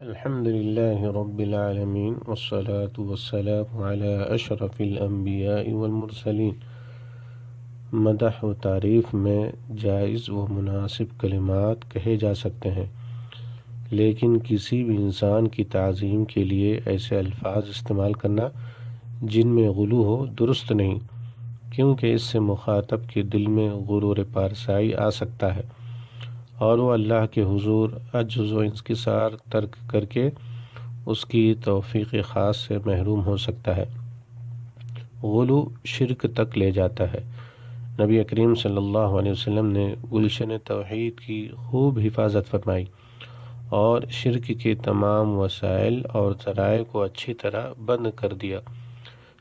الحمد لله رب العالمين والصلاة والسلام على أشرف الأنبياء والمرسلين۔ مدح و تعریف میں جائز و مناسب کلمات کہے جا سکتے ہیں، لیکن کسی بھی انسان کی تعظیم کے لیے ایسے الفاظ استعمال کرنا جن میں غلو ہو درست نہیں، کیونکہ اس سے مخاطب کے دل میں غرور پارسائی آ سکتا ہے اور وہ اللہ کے حضور عجز و انکسار ترک کر کے اس کی توفیق خاص سے محروم ہو سکتا ہے۔ غلو شرک تک لے جاتا ہے۔ نبی کریم صلی اللہ علیہ وسلم نے گلشن توحید کی خوب حفاظت فرمائی اور شرک کے تمام وسائل اور ذرائع کو اچھی طرح بند کر دیا۔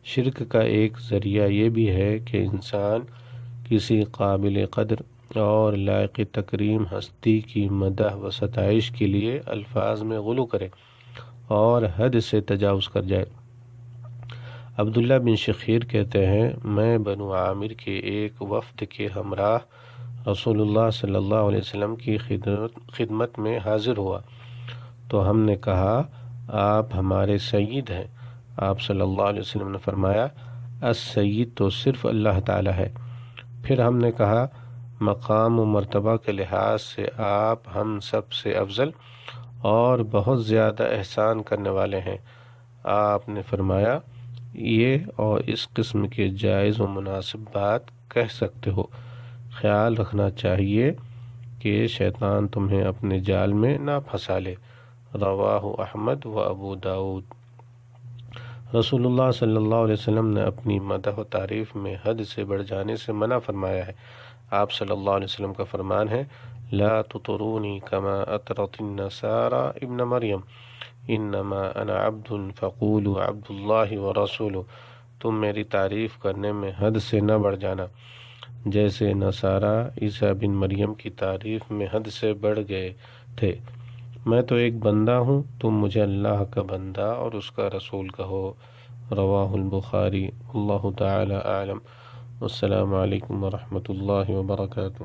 شرک کا ایک ذریعہ یہ بھی ہے کہ انسان کسی قابل قدر اور لائق تکریم ہستی کی مدح و ستائش کے لیے الفاظ میں غلو کرے اور حد سے تجاوز کر جائے۔ عبداللہ بن شخیر کہتے ہیں، میں بنو عامر کے ایک وفد کے ہمراہ رسول اللہ صلی اللہ علیہ وسلم کی خدمت میں حاضر ہوا تو ہم نے کہا، آپ ہمارے سید ہیں۔ آپ صلی اللہ علیہ وسلم نے فرمایا، السید تو صرف اللہ تعالی ہے۔ پھر ہم نے کہا، مقام و مرتبہ کے لحاظ سے آپ ہم سب سے افضل اور بہت زیادہ احسان کرنے والے ہیں۔ آپ نے فرمایا، یہ اور اس قسم کے جائز و مناسب بات کہہ سکتے ہو، خیال رکھنا چاہیے کہ شیطان تمہیں اپنے جال میں نہ پھنسا لے۔ رواہ احمد و ابو داؤد۔ رسول اللہ صلی اللہ علیہ وسلم نے اپنی مدح و تعریف میں حد سے بڑھ جانے سے منع فرمایا ہے۔ آپ صلی اللہ علیہ وسلم کا فرمان ہے، لا تطرونی کما اطرت النصارى ابن مریم، انما انا عبد فقولوا عبد اللہ ورسولہ۔ تم میری تعریف کرنے میں حد سے نہ بڑھ جانا، جیسے نصارہ عیسیٰ بن مریم کی تعریف میں حد سے بڑھ گئے تھے۔ میں تو ایک بندہ ہوں، تم مجھے اللہ کا بندہ اور اس کا رسول کہو۔ رواہ البخاری۔ اللہ تعالی اعلم۔ السلام علیکم ورحمۃ اللہ وبرکاتہ۔